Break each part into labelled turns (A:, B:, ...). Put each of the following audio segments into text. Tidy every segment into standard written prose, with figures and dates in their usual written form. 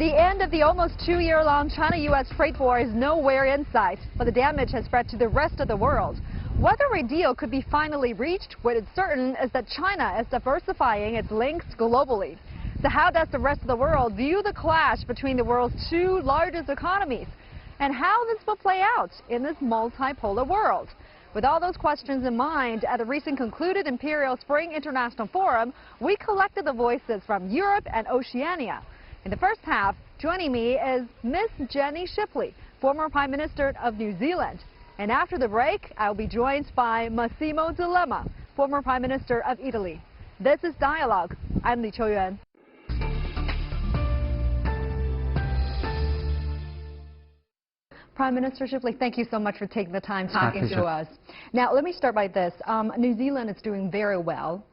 A: The end of the almost 2-year-long China-U.S. trade war is nowhere in sight, but the damage has spread to the rest of the world. Whether a deal could be finally reached, what is certain is that China is diversifying its links globally. So how does the rest of the world view the clash between the world's two largest economies? And how this will play out in this multipolar world? With all those questions in mind, at the recent concluded Imperial Spring International Forum, we collected the voices from Europe and Oceania. In the first half, joining me is Miss Jenny Shipley, former Prime Minister of New Zealand. And after the break, I'll be joined by Massimo, former Prime Minister of Italy. This is Dialogue. I'm Li Qiuyuan. Prime Minister Shipley, thank you so much for taking the time talking to us. Now, let me start by this. New Zealand is doing very well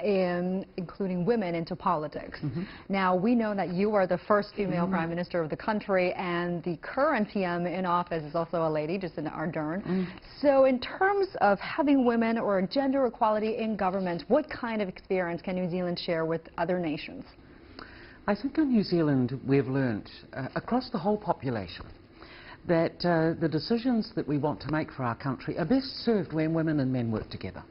A: in including women into politics. Now, we know that you are the first female Prime Minister of the country, and the current PM in office is also a lady, Jacinda Ardern. So in terms of having women or gender equality in government, what kind of experience can New Zealand share with other nations?
B: I think in New Zealand we've learned across the whole population that the decisions that we want to make for our country are best served when women and men work together.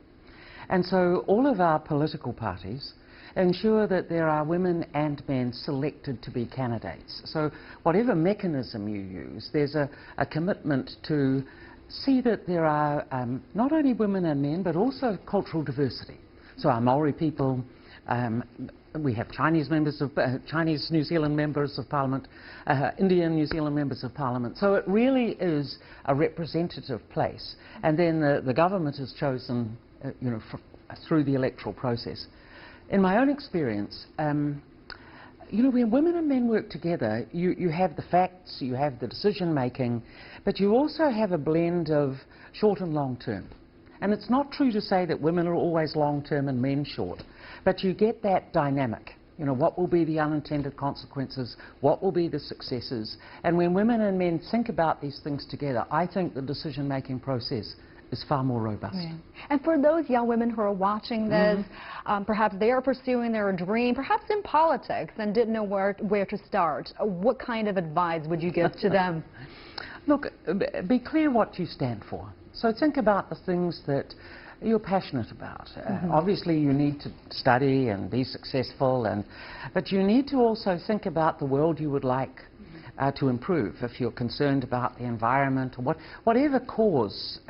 B: And so all of our political parties ensure that there are women and men selected to be candidates. So whatever mechanism you use, there's a commitment to see that there are not only women and men, but also cultural diversity. So our Maori people, we have Chinese New Zealand members of Parliament, Indian New Zealand members of Parliament. So it really is a representative place. And then the government is chosen, through the electoral process. In my own experience, when women and men work together, you have the facts, you have the decision making, but you also have a blend of short and long term. And it's not true to say that women are always long-term and men short, but you get that dynamic. What will be the unintended consequences? What will be the successes? And when women and men think about these things together, I think the decision-making process is far more robust. Yeah.
A: And for those young women who are watching this, perhaps they are pursuing their dream, perhaps in politics, and didn't know where to start, what kind of advice would you give to them?
B: Look, be clear what you stand for. So think about the things that you're passionate about. Obviously you need to study and be successful, but you need to also think about the world you would like to improve. If you're concerned about the environment, or whatever cause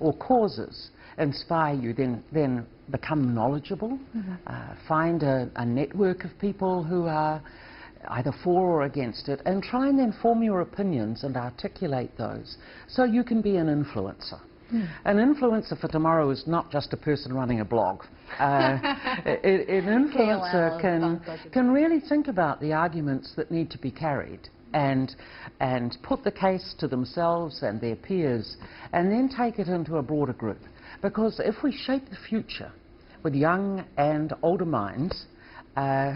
B: or causes inspire you, then become knowledgeable. Find a network of people who are either for or against it, and try and then form your opinions and articulate those so you can be an influencer. An influencer for tomorrow is not just a person running a blog. An influencer can really think about the arguments that need to be carried and put the case to themselves and their peers, and then take it into a broader group. Because if we shape the future with young and older minds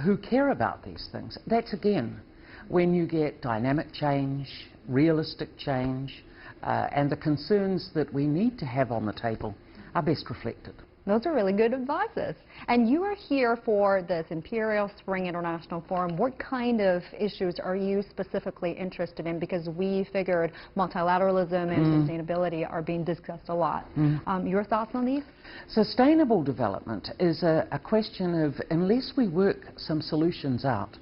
B: who care about these things, that's again when you get dynamic change, realistic change, and the concerns that we need to have on the table are best reflected.
A: Those are really good advices. And you are here for this Imperial Spring International Forum. What kind of issues are you specifically interested in? Because we figured multilateralism and sustainability are being discussed a lot. Your thoughts on these?
B: Sustainable development is a question of, unless we work some solutions out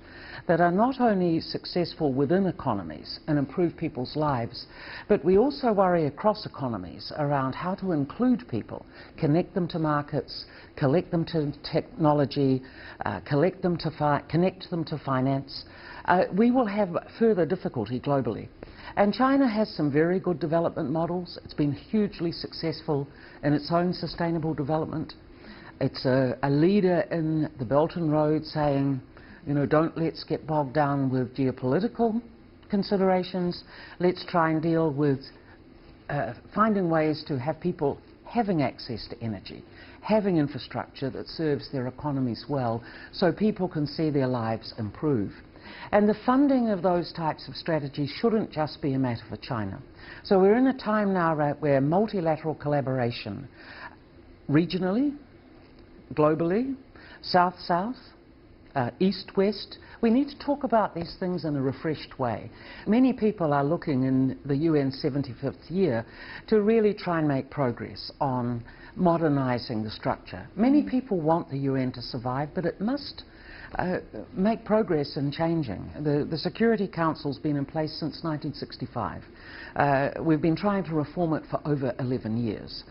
B: that are not only successful within economies and improve people's lives, but we also worry across economies around how to include people, connect them to markets, collect them to technology, connect them to finance, we will have further difficulty globally. And China has some very good development models. It's been hugely successful in its own sustainable development. It's a leader in the Belt and Road, saying, let's get bogged down with geopolitical considerations. Let's try and deal with finding ways to have people having access to energy, having infrastructure that serves their economies well, so people can see their lives improve. And the funding of those types of strategies shouldn't just be a matter for China. So we're in a time now where multilateral collaboration, regionally, globally, South-South, East-West, We need to talk about these things in a refreshed way. Many people are looking in the UN's 75th year to really try and make progress on modernizing the structure. Many people want the UN to survive, but it must make progress in changing. The Security Council's been in place since 1965. We've been trying to reform it for over 11 years.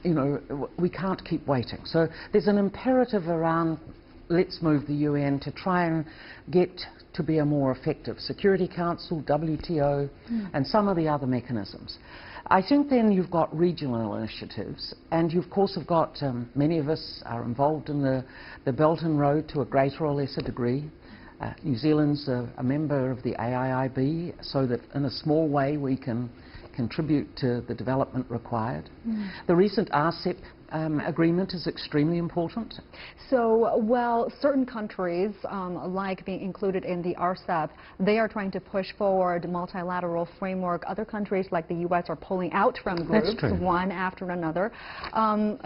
B: You know, we can't keep waiting. So there's an imperative around, let's move the UN to try and get to be a more effective Security Council, WTO, and some of the other mechanisms. I think then you've got regional initiatives, and you of course have got, many of us are involved in the Belt and Road to a greater or lesser degree. New Zealand's a member of the AIIB, so that in a small way we can contribute to the development required. The recent RCEP agreement is extremely important.
A: So, while certain countries like being included in the RCEP, they are trying to push forward multilateral framework. Other countries like the U.S. are pulling out from groups, one after another,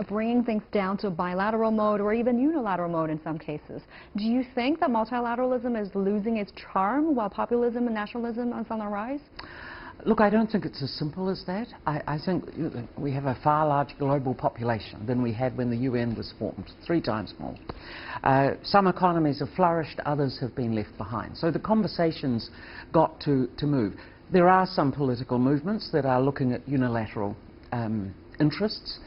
A: bringing things down to bilateral mode or even unilateral mode in some cases. Do you think that multilateralism is losing its charm while populism and nationalism is on the rise?
B: Look, I don't think it's as simple as that. I think we have a far larger global population than we had when the UN was formed, 3 times more. Some economies have flourished, others have been left behind. So the conversation's got to move. There are some political movements that are looking at unilateral interests,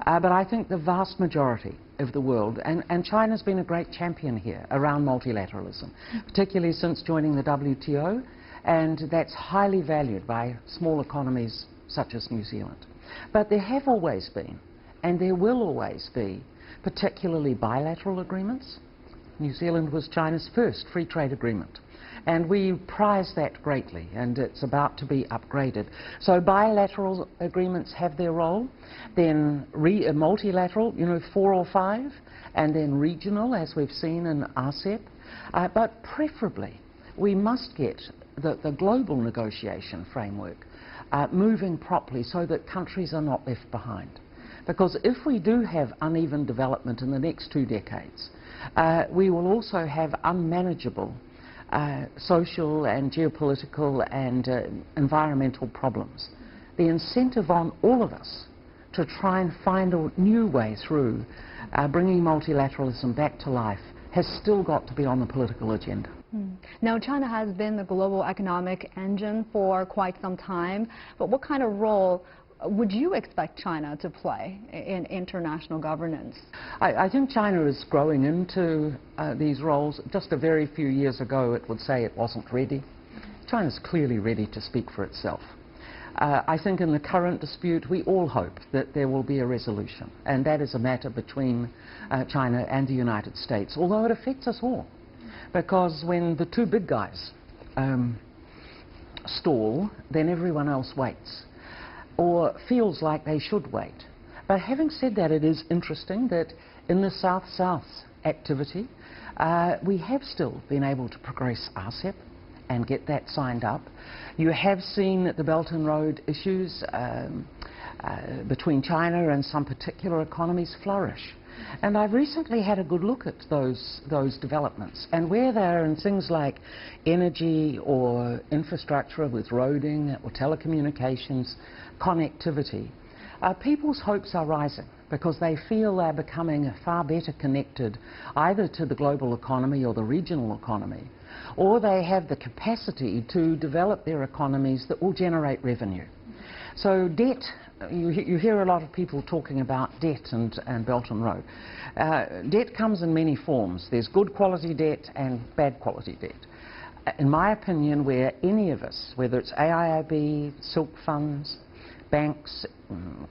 B: but I think the vast majority of the world, and China's been a great champion here around multilateralism, particularly since joining the WTO. And that's highly valued by small economies such as New Zealand. But there have always been, and there will always be, particularly bilateral agreements. New Zealand was China's first free trade agreement, and we prize that greatly, and it's about to be upgraded. So bilateral agreements have their role, then multilateral, you know, 4 or 5, and then regional, as we've seen in RCEP. But preferably, we must get the global negotiation framework moving properly so that countries are not left behind. Because if we do have uneven development in the next 2 decades, we will also have unmanageable social and geopolitical and environmental problems. The incentive on all of us to try and find a new way through bringing multilateralism back to life has still got to be on the political agenda.
A: Now, China has been the global economic engine for quite some time, but what kind of role would you expect China to play in international governance?
B: I think China is growing into these roles. Just a very few years ago it would say it wasn't ready. China's clearly ready to speak for itself. I think in the current dispute we all hope that there will be a resolution, and that is a matter between China and the United States, although it affects us all. Because when the 2 big guys stall, then everyone else waits, or feels like they should wait. But having said that, it is interesting that in the South-South activity, we have still been able to progress RCEP and get that signed up. You have seen that the Belt and Road issues between China and some particular economies flourish. And I've recently had a good look at those developments, and where they're in things like energy or infrastructure with roading or telecommunications, connectivity, people's hopes are rising because they feel they're becoming far better connected either to the global economy or the regional economy, or they have the capacity to develop their economies that will generate revenue. So debt, you hear a lot of people talking about debt and Belt and Road. Debt comes in many forms. There's good quality debt and bad quality debt. In my opinion, where any of us, whether it's AIIB, silk funds, banks,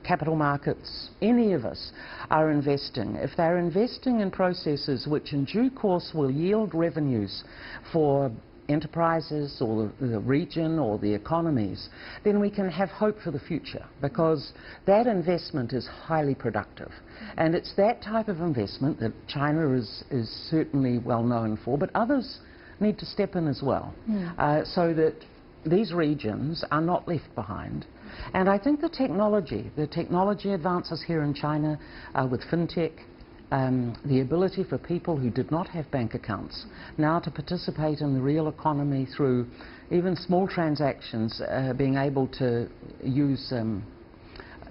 B: capital markets, any of us are investing, if they're investing in processes which in due course will yield revenues for enterprises or the region or the economies, then we can have hope for the future, because that investment is highly productive. And it's that type of investment that China is certainly well known for, but others need to step in as well, so that these regions are not left behind. And I think the technology advances here in China with fintech the ability for people who did not have bank accounts now to participate in the real economy through even small transactions, being able to use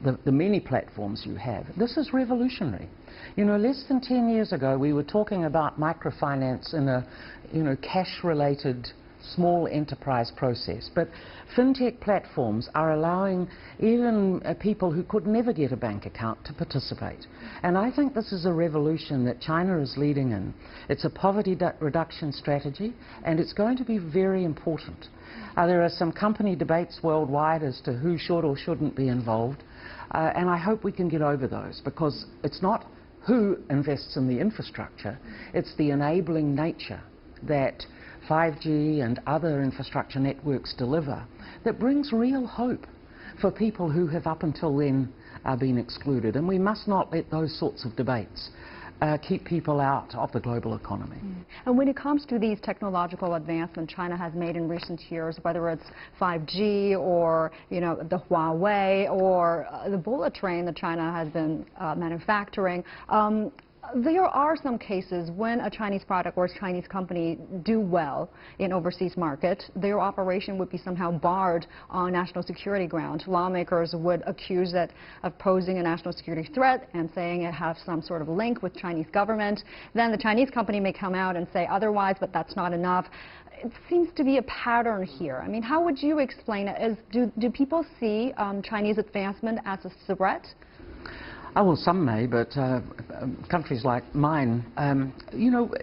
B: the many platforms you have. This is revolutionary. You know, less than 10 years ago we were talking about microfinance in a, you know, cash-related small enterprise process, but fintech platforms are allowing even people who could never get a bank account to participate. And I think this is a revolution that China is leading in. It's a poverty reduction strategy, and it's going to be very important. There are some company debates worldwide as to who should or shouldn't be involved, and I hope we can get over those, because it's not who invests in the infrastructure, it's the enabling nature that 5G and other infrastructure networks deliver that brings real hope for people who have up until then been excluded. And we must not let those sorts of debates keep people out of the global economy.
A: And when it comes to these technological advancements China has made in recent years, whether it's 5G or, you know, the Huawei or the bullet train that China has been manufacturing, there are some cases when a Chinese product or a Chinese company do well in overseas market, their operation would be somehow barred on national security ground. Lawmakers would accuse it of posing a national security threat and saying it has some sort of link with Chinese government. Then the Chinese company may come out and say otherwise, but that's not enough. It seems to be a pattern here. I mean, how would you explain it? Do people see Chinese advancement as a threat?
B: Oh, well, some may, but countries like mine, you know,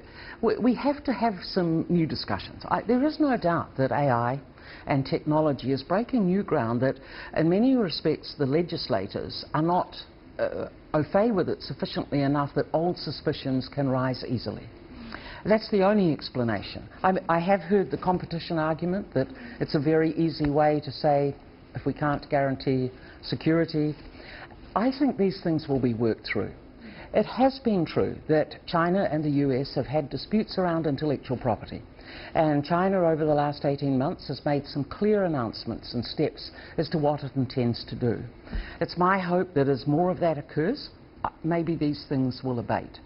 B: we have to have some new discussions. There is no doubt that AI and technology is breaking new ground that, in many respects, the legislators are not au fait with it sufficiently enough that old suspicions can rise easily. That's the only explanation. I have heard the competition argument that it's a very easy way to say, if we can't guarantee security. I think these things will be worked through. It has been true that China and the US have had disputes around intellectual property. And China, over the last 18 months, has made some clear announcements and steps as to what it intends to do. It's my hope that as more of that occurs, maybe these things will abate.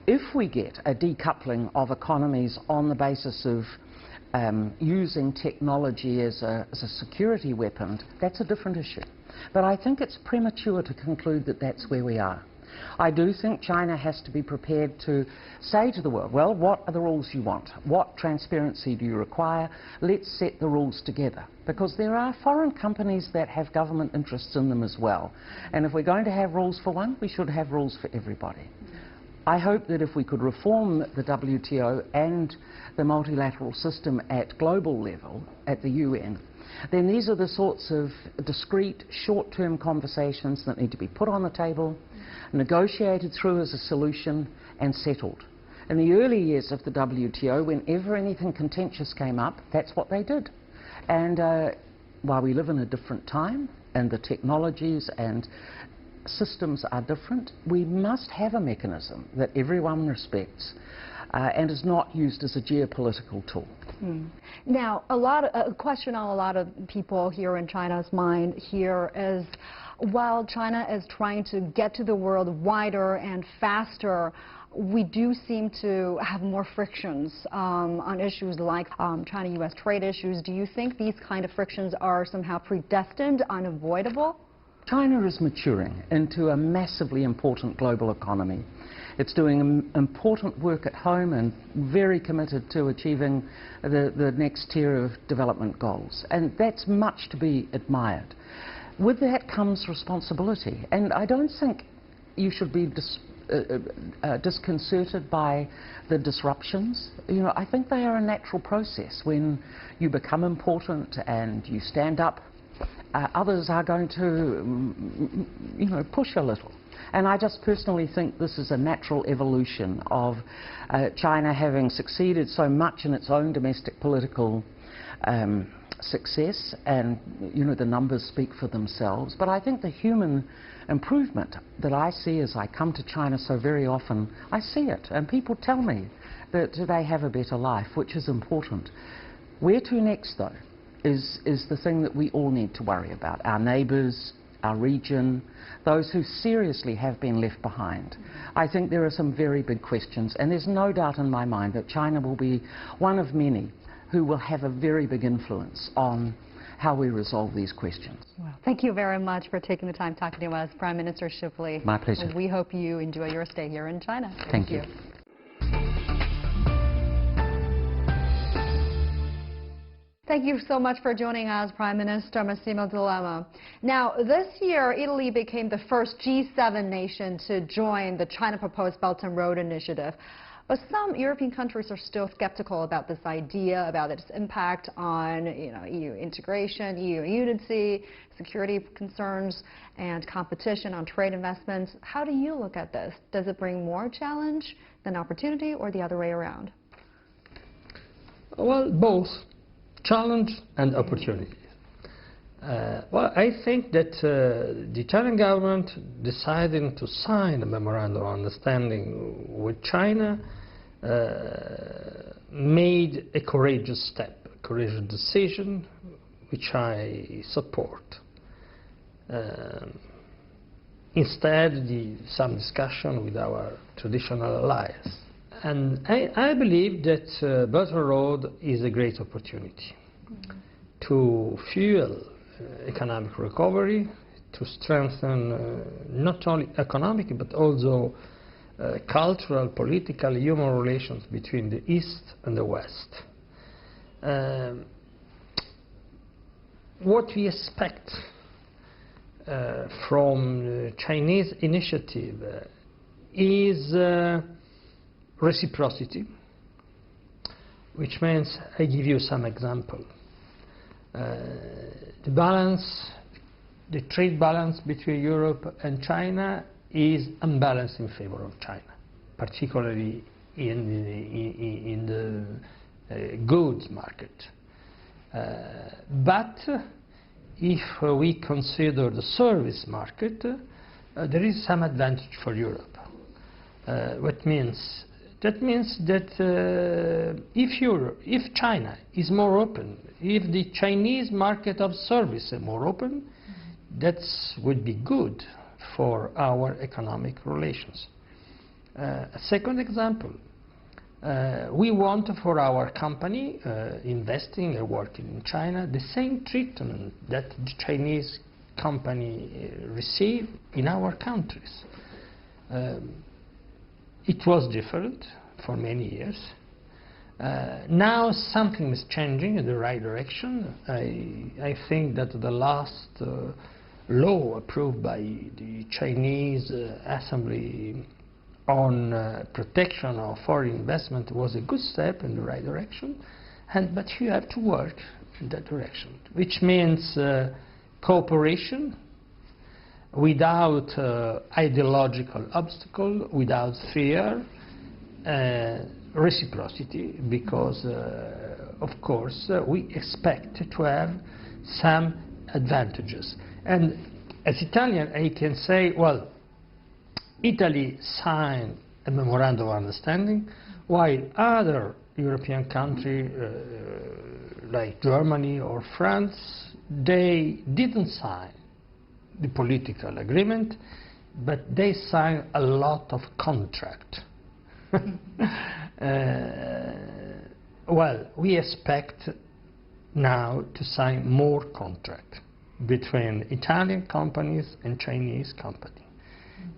B: If we get a decoupling of economies on the basis of using technology as a security weapon, that's a different issue. But I think it's premature to conclude that that's where we are. I do think China has to be prepared to say to the world, well, what are the rules you want? What transparency do you require? Let's set the rules together. Because there are foreign companies that have government interests in them as well. And if we're going to have rules for one, we should have rules for everybody. I hope that if we could reform the WTO and the multilateral system at global level, at the UN, then these are the sorts of discrete, short-term conversations that need to be put on the table, negotiated through as a solution, and settled. In the early years of the WTO, whenever anything contentious came up, that's what they did. And while we live in a different time, and the technologies and systems are different, we must have a mechanism that everyone respects and is not used as a geopolitical tool.
A: Now, a question on a lot of people here in China's mind here is, while China is trying to get to the world wider and faster, we do seem to have more frictions on issues like China-U.S. trade issues. Do you think these kind of frictions are somehow predestined, unavoidable?
B: China is maturing into a massively important global economy. It's doing important work at home and very committed to achieving the next tier of development goals. And that's much to be admired. With that comes responsibility. And I don't think you should be disconcerted by the disruptions. You know, I think they are a natural process. When you become important and you stand up, others are going to, you know, push a little. And I just personally think this is a natural evolution of China having succeeded so much in its own domestic political success, and, you know, the numbers speak for themselves. But I think the human improvement that I see as I come to China so very often, I see it. And people tell me that they have a better life, which is important. Where to next, though, is the thing that we all need to worry about. Our neighbours, our region, those who seriously have been left behind. I think there are some very big questions, and there's no doubt in my mind that China will be one of many who will have a very big influence on how we resolve these questions.
A: Well, thank you very much for taking the time talking to us, Prime Minister Shipley.
B: My pleasure.
A: And we hope you enjoy your stay here in China.
B: Thank you.
A: Thank you so much for joining us, Prime Minister Massimo. Now, this year, Italy became the first G7 nation to join the China proposed Belt and Road Initiative. But some European countries are still skeptical about this idea, about its impact on EU integration, EU unity, security concerns, and competition on trade investments. How do you look at this? Does it bring more challenge than opportunity, or the other way around?
C: Well, both. Challenge and opportunity. Well, I think that the Italian government deciding to sign a memorandum of understanding with China made a courageous step, a courageous decision, which I support. Instead, some discussion with our traditional allies. And I believe that Belt and Road is a great opportunity to fuel economic recovery, to strengthen not only economic but also cultural, political, human relations between the East and the West. What we expect from the Chinese initiative is reciprocity, which means, I give you some example. The trade balance between Europe and China is unbalanced in favor of China, particularly in the goods market. But if we consider the service market, there is some advantage for Europe. What means? That means that if China is more open, if the Chinese market of service is more open, that would be good for our economic relations. A second example, we want for our company investing or working in China the same treatment that the Chinese company receive in our countries. It was different for many years. Now something is changing in the right direction. I think that the last law approved by the Chinese Assembly on protection of foreign investment was a good step in the right direction. But you have to work in that direction, which means cooperation, without ideological obstacle, without fear, reciprocity, because of course we expect to have some advantages. And as Italian, I can say, well, Italy signed a memorandum of understanding, while other European countries like Germany or France, they didn't sign the political agreement, but they signed a lot of contract. Well, we expect now to sign more contract between Italian companies and Chinese companies.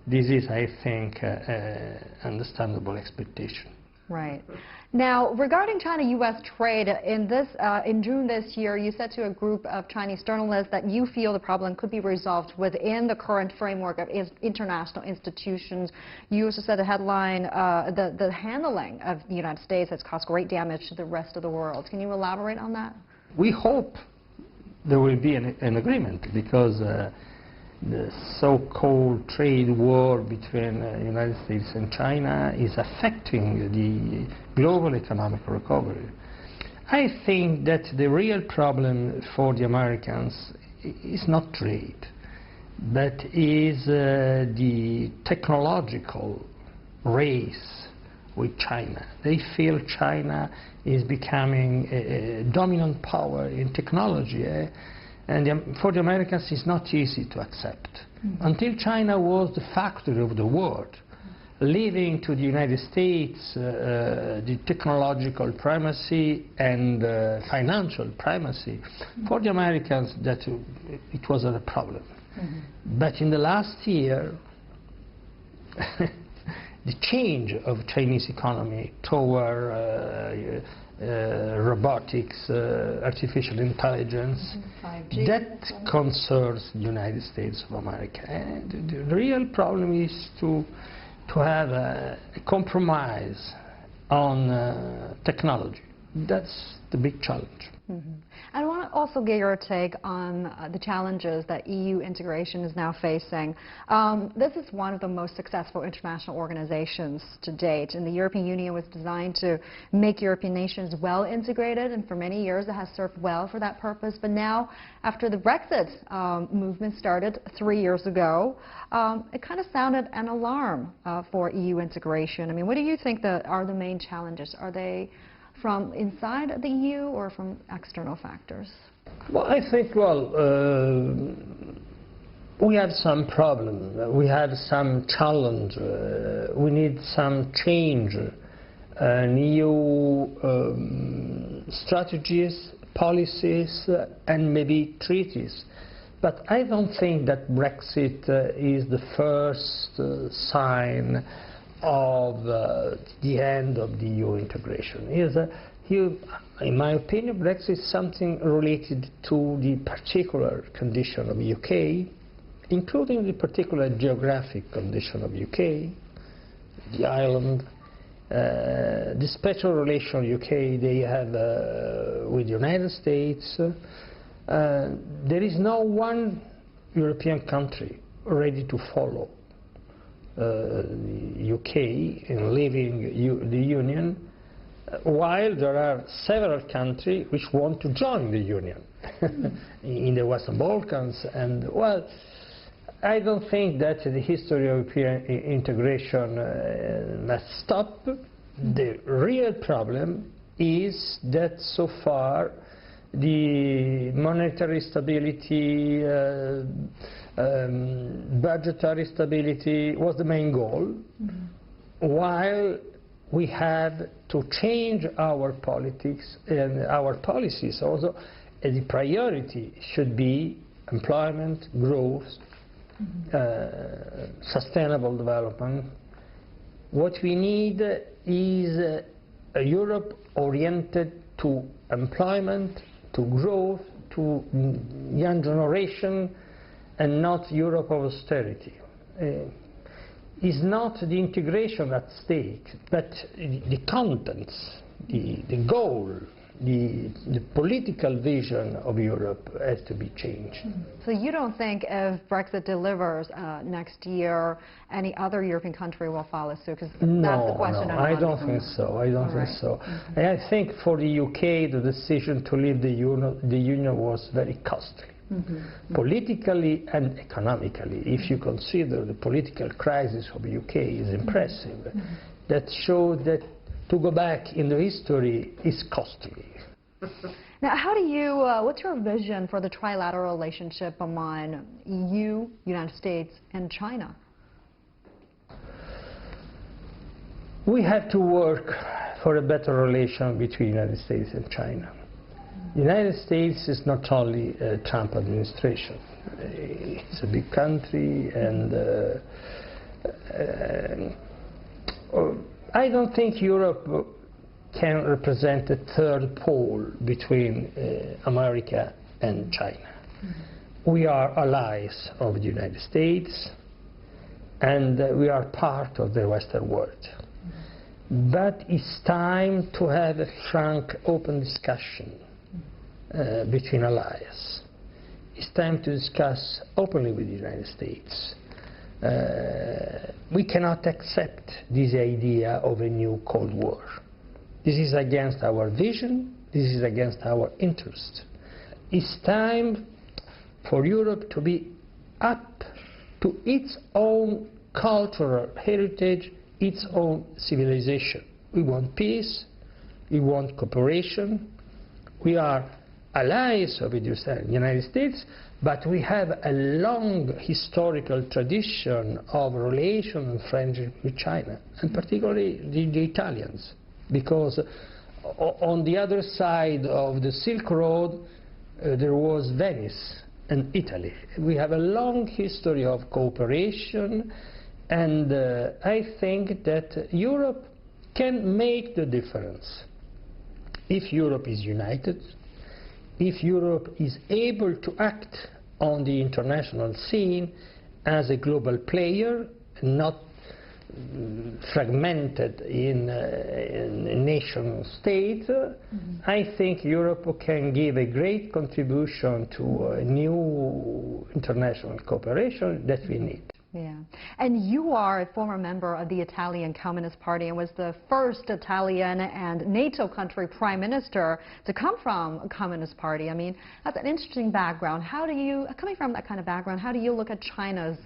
C: This is, I think, understandable expectation.
A: Right. Now, regarding China-U.S. trade, in June this year, you said to a group of Chinese journalists that you feel the problem could be resolved within the current framework of international institutions. You also said the headline, the handling of the United States has caused great damage to the rest of the world. Can you elaborate on that?
C: We hope there will be an agreement, because the so-called trade war between the United States and China is affecting the global economic recovery. I think that the real problem for the Americans is not trade, but is the technological race with China. They feel China is becoming a dominant power in technology. And for the Americans, it's not easy to accept. Until China was the factory of the world, leaving to the United States the technological primacy and financial primacy, for the Americans that it wasn't a problem. But in the last year, the change of Chinese economy toward robotics, artificial intelligence,
A: 5G.
C: that concerns the United States of America. And the real problem is to have a compromise on technology. That's the big challenge.
A: I want to also get your take on the challenges that EU integration is now facing. This is one of the most successful international organizations to date, and the European Union was designed to make European nations well integrated, and for many years it has served well for that purpose. But now, after the Brexit movement started 3 years ago, it kind of sounded an alarm for EU integration. I mean, what do you think are the main challenges? Are they from inside the EU or from external factors?
C: Well, I think, we have some problem. We have some challenge. We need some change. New strategies, policies, and maybe treaties. But I don't think that Brexit is the first sign of the end of the EU integration. In my opinion, Brexit is something related to the particular condition of the UK, including the particular geographic condition of the UK, the island, the special relation UK they have with the United States. There is no one European country ready to follow the UK in leaving the Union, while there are several countries which want to join the Union in the Western Balkans. And, well, I don't think that the history of European integration must stop. The real problem is that so far the monetary stability, budgetary stability was the main goal, while we have to change our politics and our policies also. The priority should be employment, growth, sustainable development. What we need is a Europe oriented to employment, to growth, to young generation, and not Europe of austerity. Is not the integration at stake, but the contents, the goal, the political vision of Europe has to be changed.
A: So you don't think if Brexit delivers next year, any other European country will follow suit? Because that's the question.
C: No, I don't think so. I don't think so. And I think for the UK, the decision to leave the Union was very costly. Politically and economically, if you consider the political crisis of the UK is impressive, that shows that to go back in the history is costly.
A: Now, how do you, what's your vision for the trilateral relationship among EU, United States, and China?
C: We have to work for a better relation between the United States and China. The United States is not only a Trump administration. It's a big country, and I don't think Europe can represent a third pole between America and China. We are allies of the United States, and we are part of the Western world. But it's time to have a frank, open discussion between allies. It's time to discuss openly with the United States. We cannot accept this idea of a new Cold War. This is against our vision, this is against our interest. It's time for Europe to be up to its own cultural heritage, its own civilization. We want peace, we want cooperation, we are allies of the United States, but we have a long historical tradition of relation and friendship with China, and particularly the Italians, because on the other side of the Silk Road there was Venice and Italy. We have a long history of cooperation, and I think that Europe can make the difference if Europe is united, if Europe is able to act on the international scene as a global player, not fragmented in nation states. I think Europe can give a great contribution to a new international cooperation that we need.
A: Yeah. And you are a former member of the Italian Communist Party and was the first Italian and NATO country prime minister to come from a Communist Party. I mean, that's an interesting background. How do you, coming from that kind of background, how do you look at China's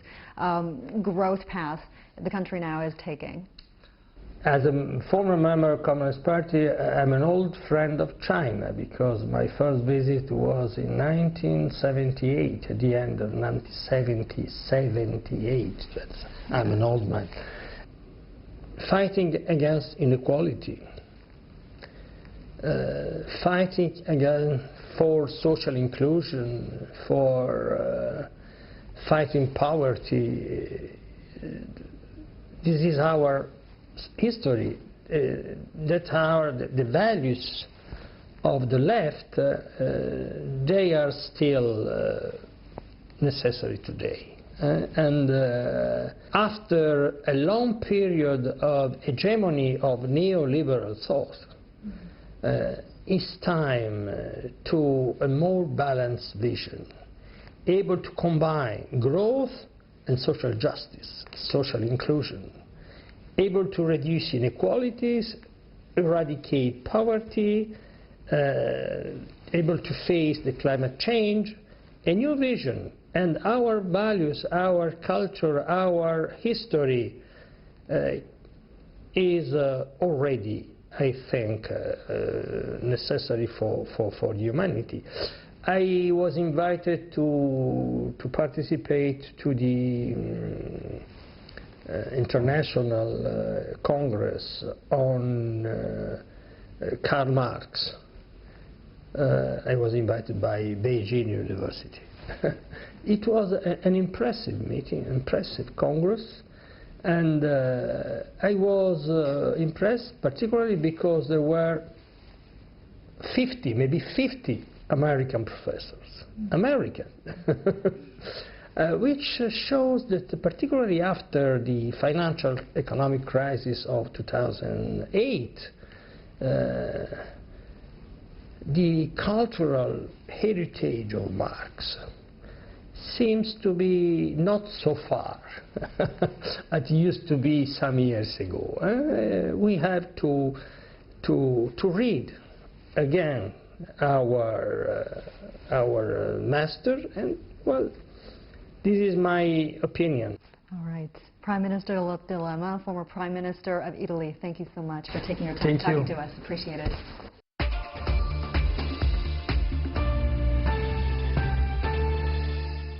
A: growth path the country now is taking?
C: As a former member of the Communist Party, I'm an old friend of China, because my first visit was in 1978, at the end of 1978. I'm an old man. Fighting against inequality, fighting again for social inclusion, for fighting poverty. This is our history. That are the values of the left. They are still necessary today. And after a long period of hegemony of neoliberal thought, it's time to a more balanced vision, able to combine growth and social justice, social inclusion, able to reduce inequalities, eradicate poverty, able to face the climate change, a new vision. And our values, our culture, our history is already, I think, necessary for humanity. I was invited to participate to the International Congress on Karl Marx. I was invited by Beijing University. It was an impressive meeting, impressive congress, and I was impressed particularly because there were 50, maybe 50 American professors, American, which shows that particularly after the financial economic crisis of 2008, the cultural heritage of Marx seems to be not so far as it used to be some years ago. We have to read again our master, and well, this is my opinion.
A: All right. Prime Minister Dilemma, former Prime Minister of Italy, thank you so much for taking your time talking to us. Appreciate it.